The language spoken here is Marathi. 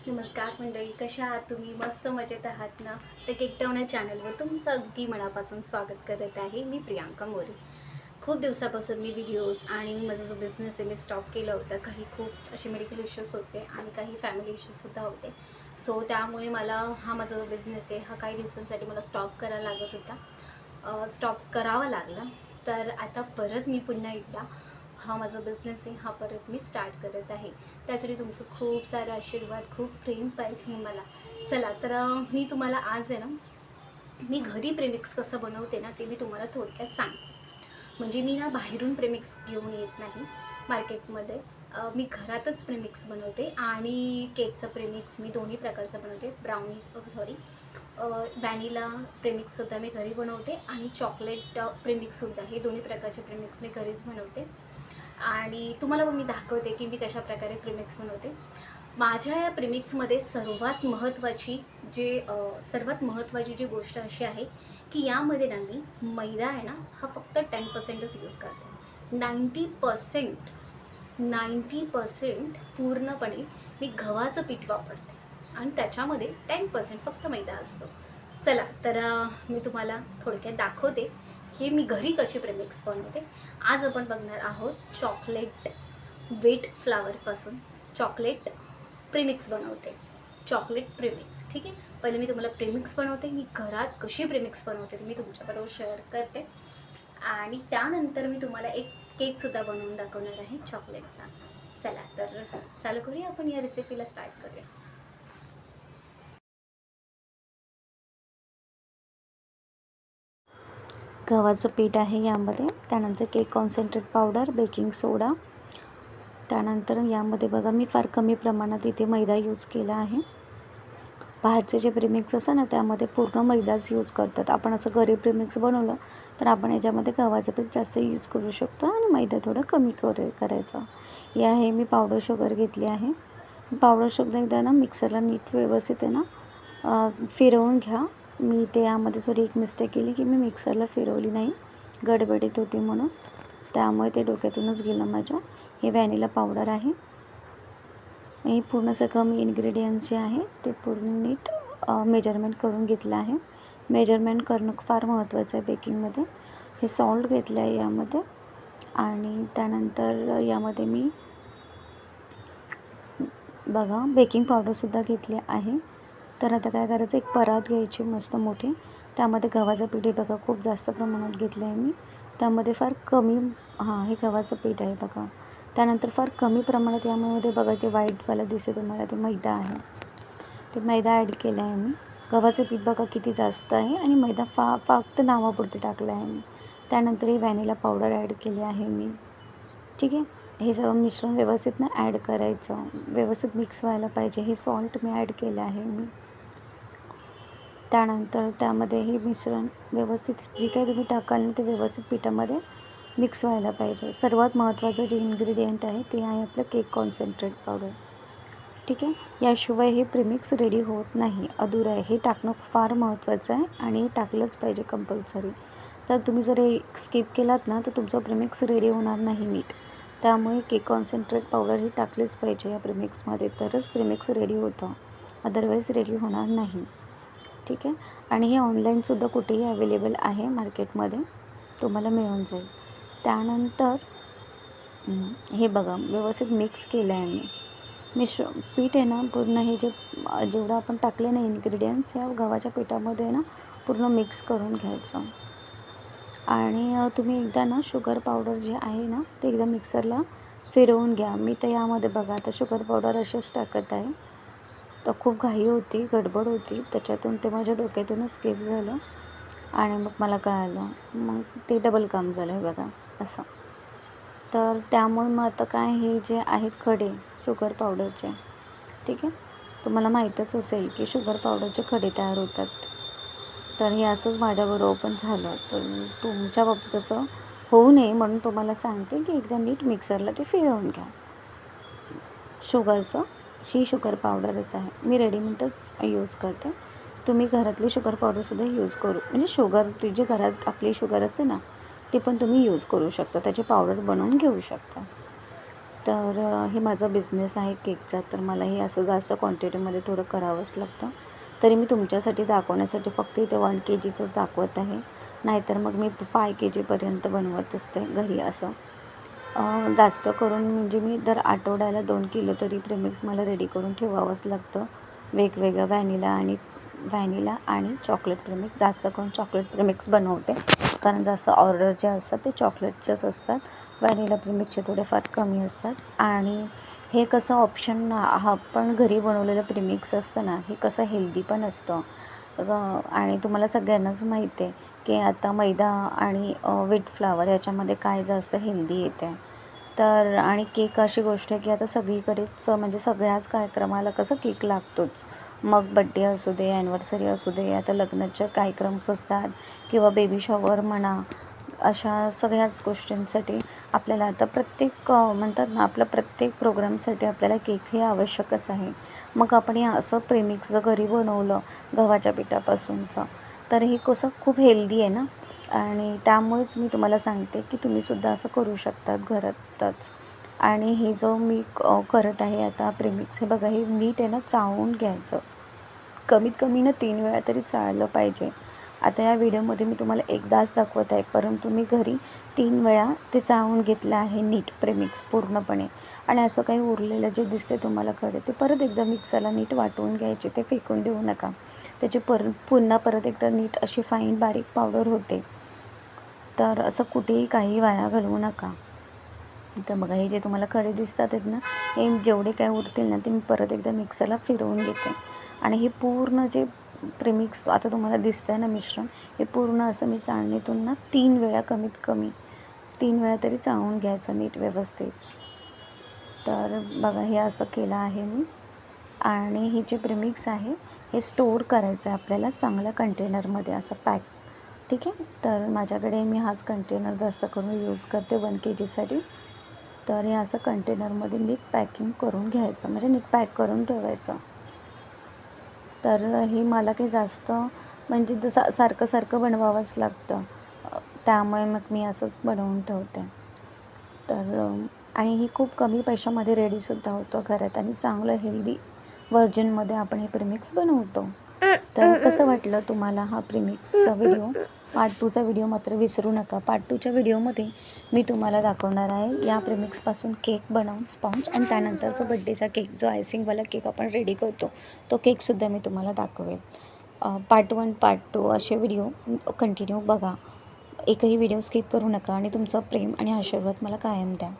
नमस्कार मंडळी, कशा आहात तुम्ही? मस्त मजेत आहात ना? तर केक टाउन या चॅनलवर तुमचं अगदी मनापासून स्वागत करत आहे मी प्रियांका मोरे. खूप दिवसापासून मी व्हिडिओज आणि माझा जो बिझनेस आहे मी स्टॉप केला होता. काही खूप असे मेडिकल इश्यूज होते आणि काही फॅमिली इश्यूजसुद्धा होते. सो त्यामुळे मला हा माझा जो बिझनेस आहे हा काही दिवसांसाठी मला स्टॉप करायला लागत होता. स्टॉप करावा लागला. तर आता परत मी पुन्हा एकदा हा माझा बिझनेस आहे हा परत मी स्टार्ट करत आहे. त्यासाठी तुमचं खूप सारं आशीर्वाद, खूप प्रेम पाहिजे मला. चला तर मी तुम्हाला आज आहे ना, मी घरी प्रेमिक्स कसं बनवते ना ते मी तुम्हाला थोडक्यात सांगते. म्हणजे मी ना बाहेरून प्रेमिक्स घेऊन येत नाही मार्केटमध्ये. मी घरातच प्रेमिक्स बनवते आणि केकचं प्रेमिक्स मी दोन्ही प्रकारचं बनवते. व्हॅनिला प्रेमिक्ससुद्धा मी घरी बनवते आणि चॉकलेट प्रेमिक्ससुद्धा. हे दोन्ही प्रकारचे प्रेमिक्स मी घरीच बनवते आणि तुम्हाला पण मी दाखवते की मी कशाप्रकारे प्रेमिक्स बनवते. माझ्या या प्रेमिक्समध्ये सर्वात महत्त्वाची जी गोष्ट अशी आहे की यामध्ये ना मी मैदा आहे ना हा फक्त 10%च यूज करते. 90% पूर्णपणे मी गव्हाचं पीठ वापरते आणि त्याच्यामध्ये 10% फक्त मैदा असतो. चला तर मी तुम्हाला थोडक्यात दाखवते की मी घरी कशी प्रेमिक्स बनवते. आज आपण बघणार आहोत चॉकलेट व्हीट फ्लावरपासून चॉकलेट प्रेमिक्स बनवते. चॉकलेट प्रेमिक्स, ठीक आहे. पहिले मी तुम्हाला प्रेमिक्स बनवते, मी घरात कशी प्रेमिक्स बनवते ते मी तुमच्याबरोबर शेअर करते आणि त्यानंतर मी तुम्हाला एक केकसुद्धा बनवून दाखवणार आहे चॉकलेटचा. चला तर चालू करूया, आपण या रेसिपीला स्टार्ट करूया. गव्हाचं पीठ आहे यामध्ये, त्यानंतर केक कॉन्सन्ट्रेट पावडर, बेकिंग सोडा, त्यानंतर यामध्ये बघा मी फार कमी प्रमाणात इथे मैदा यूज केला आहे. बाहेरचे जे प्रेमिक्स असतात ना त्यामध्ये पूर्ण मैदाच यूज करतात. आपण असं घरी प्रेमिक्स बनवलं तर आपण याच्यामध्ये गव्हाचं पीठ जास्त यूज करू शकतो आणि मैदा थोडं कमी करायचं. हे आहे मी पावडर शुगर घेतली आहे. पावडर शुगर एकदा ना मिक्सरला नीट व्यवस्थित आहे ना फिरवून घ्या. मी ते यामध्ये थोडी एक मिस्टेक केली की मी मिक्सरला फिरवली नाही, गडबडीत होती म्हणून, त्यामुळे ते डोक्यातूनच गेलं माझ्या. हे व्हॅनिला पावडर आहे. हे पूर्ण सगळं मी इन्ग्रेडियंट्स जे आहे ते पूर्ण नीट मेजरमेंट करून घेतलं आहे. मेजरमेंट करणं फार महत्त्वाचं आहे बेकिंगमध्ये. हे सॉल्ट घेतलं आहे यामध्ये आणि त्यानंतर यामध्ये मी बघा बेकिंग पावडरसुद्धा घेतली आहे. तर आता काय करायचं, एक परात घ्यायची मस्त मोठी, त्यामध्ये गव्हाचं पीठ हे बघा खूप जास्त प्रमाणात घेतलं आहे मी. त्यामध्ये फार कमी हे गव्हाचं पीठ आहे बघा. त्यानंतर फार कमी प्रमाणात यामध्ये बघा ते व्हाईटवाला दिसते तुम्हाला, ते मैदा आहे. ते मैदा ॲड केलं आहे मी. गव्हाचं पीठ बघा किती जास्त आहे आणि मैदा फक्त नावापुरते टाकलं आहे मी. त्यानंतर ही व्हॅनिला पावडर ॲड केली आहे मी, ठीक आहे. हे सगळं मिश्रण व्यवस्थित ना ॲड करायचं, व्यवस्थित मिक्स व्हायला पाहिजे. हे सॉल्ट मी ॲड केलं आहे मी. त्यानंतर त्यामध्ये हे मिश्रण व्यवस्थित जे काही तुम्ही टाकाल ना ते व्यवस्थित पिठामध्ये मिक्स व्हायला पाहिजे. सर्वात महत्त्वाचं जे इन्ग्रेडियंट आहे ते आहे आपलं केक कॉन्सन्ट्रेट पावडर, ठीक आहे. याशिवाय हे प्रेमिक्स रेडी होत नाही, अधुरं आहे. हे टाकणं फार महत्त्वाचं आहे आणि हे टाकलंच पाहिजे कंपल्सरी. तर तुम्ही जर हे स्किप केलात ना तर तुमचं प्रेमिक्स रेडी होणार नाही नीट. त्यामुळे केक कॉन्सन्ट्रेट पावडर ही टाकलीच पाहिजे या प्रेमिक्समध्ये, तरच प्रेमिक्स रेडी होतं, अदरवाईज रेडी होणार नाही, ठीक आहे. आणि हे ऑनलाईनसुद्धा कुठेही अवेलेबल आहे मार्केटमध्ये, तुम्हाला मिळून जाईल. त्यानंतर हे बघा व्यवस्थित मिक्स केलं आहे मी. पीठ आहे ना पूर्ण हे जेवढं आपण टाकले ना इन्ग्रेडियंट्स ह्या गव्हाच्या पिठामध्ये ना पूर्ण मिक्स करून घ्यायचं. आणि तुम्ही एकदा ना शुगर पावडर जे आहे ना ते एकदा मिक्सरला फिरवून घ्या. मी तर यामध्ये बघा आता शुगर पावडर असेच टाकत आहे. तर खूप घाई होती, गडबड होती, त्याच्यातून ते माझ्या डोक्यातूनच स्किप झालं आणि मग मला कळालं, मग ते डबल काम झालं आहे बघा असं. तर त्यामुळे मग आता काय हे जे आहेत खडे शुगर पावडरचे, ठीक आहे, तुम्हाला माहीतच असेल की शुगर पावडरचे खडे तयार होतात. तर हे असंच माझ्याबरोबर पण झालं. तर तुमच्या बाबतीत असं होऊ नये म्हणून तुम्हाला सांगते की एकदा नीट मिक्सरला ते फिरवून घ्या. शुगर पावडरच आहे, मी रेडीमेडच यूज करते. तुम्ही घरातली शुगर पावडरसुद्धा यूज करू, म्हणजे शुगर ती जी घरात आपली शुगर असते ना ती पण तुम्ही यूज करू शकता, त्याची पावडर बनवून घेऊ शकता, तर हे माझा बिझनेस आहे केकचा, तर मला हे असं जास्त क्वांटिटीमध्ये थोडं करावंच लागतं. तरी मी तुमच्यासाठी दाखवण्यासाठी फक्त इथे 1 kgचंच दाखवत आहे, नाहीतर मग मी 5 kgपर्यंत बनवत असते घरी असं. जास्त करून म्हणजे मी दर आठवड्याला 2 किलो तरी प्रेमिक्स मला रेडी करून ठेवावंच लागतं. वेगवेगळं व्हॅनिला आणि चॉकलेट प्रेमिक्स. जास्त करून चॉकलेट प्रेमिक्स बनवते, कारण जास्त ऑर्डर जे असतात ते चॉकलेटचेच असतात. व्हॅनिला प्रेमिक्सचे थोडेफार कमी असतात. आणि हे कसं ऑप्शन हा पण घरी बनवलेलं प्रेमिक्स असतं ना, हे कसं हेल्दी पण असतं. आणि तुम्हाला सगळ्यांनाच माहिती आहे की आता मैदा आणि व्हीट फ्लावर याच्यामध्ये काय जास्त हेल्दी येते. तर आणि केक अशी गोष्ट आहे की आता सगळीकडेच म्हणजे सगळ्याच कार्यक्रमाला कसं केक लागतोच. मग बड्डे असू दे, ॲनिव्हर्सरी असू दे, आता लग्नाचे कार्यक्रम्स असतात किंवा बेबी शॉवर म्हणा, अशा सगळ्याच गोष्टींसाठी आपल्याला आता प्रत्येक म्हणतात ना, आपल्या प्रत्येक प्रोग्रामसाठी आपल्याला केक हे आवश्यकच आहे. मग आपण हे असं प्रेमिक्स जर घरी बनवलं गव्हाच्या पिठापासूनचं, तर हे कसं खूप हेल्दी आहे ना. आणि त्यामुळेच मी तुम्हाला सांगते की तुम्हीसुद्धा असं करू शकतात घरातच. आणि हे जो मी करत आहे आता प्रेमिक्स, हे बघा, हे नीट आहे ना चावून घ्यायचं. कमीत कमी ना 3 वेळा तरी चाळलं पाहिजे. आता या व्हिडिओमध्ये मी तुम्हाला एकदाच दाखवत आहे, परंतु मी घरी 3 वेळा ते चाळून घेतलं आहे नीट प्रेमिक्स पूर्णपणे. आणि असं काही उरलेलं जे दिसते तुम्हाला कडे, ते परत एकदा मिक्सरला नीट वाटून घ्यायचे, ते फेकून देऊ नका. त्याची पुन्हा परत एकदा नीट अशी फाईन बारीक पावडर होते. तर असं कुठेही काही वाया घालवू नका. तर बघा, हे जे तुम्हाला खडे दिसतात आहेत ना, हे जेवढे काय उरतील ना, ते मी परत एकदा मिक्सरला फिरवून घेते. आणि हे पूर्ण जे प्रेमिक्स आता तुम्हाला दिसतं आहे ना मिश्रण, हे पूर्ण असं मी चाळणीतून ना 3 वेळा, कमीत कमी 3 वेळा तरी चाळून घ्यायचं नीट व्यवस्थित. तर बघा, हे असं केलं आहे मी. आणि हे जे प्रेमिक्स आहे हे स्टोअर करायचं आहे आपल्याला चांगल्या कंटेनरमध्ये असं पॅक. ठीक आहे. तर माझ्याकडे मी हाच कंटेनर जास्त करून यूज करते 1 kgसाठी. तर हे असं कंटेनरमध्ये नीट पॅकिंग करून घ्यायचं, म्हणजे नीट पॅक करून ठेवायचं. तर हे मला काही जास्त म्हणजे सारखं सारखं बनवावंच लागतं, त्यामुळे मग मी असंच बनवून ठेवते. तर आणि ही खूप कमी पैशामध्ये रेडीसुद्धा होतं घरात, आणि चांगलं हेल्दी व्हर्जनमध्ये आपण हे प्रेमिक्स बनवतो. तर कसं वाटलं तुम्हाला हा प्रेमिक्सचा व्हिडिओ? पार्ट 2चा व्हिडिओ मात्र विसरू नका. पार्ट 2च्या व्हिडिओमध्ये मी तुम्हाला दाखवणार आहे या प्रेमिक्सपासून केक बनवून स्पॉन्ज, आणि त्यानंतर जो बड्डेचा केक, जो आयसिंगवाला केक आपण रेडी करतो, तो केकसुद्धा मी तुम्हाला दाखवेल. पार्ट 1, पार्ट 2 असे व्हिडिओ कंटिन्यू बघा. एकही व्हिडिओ स्किप करू नका, आणि तुमचं प्रेम आणि आशीर्वाद मला कायम द्या.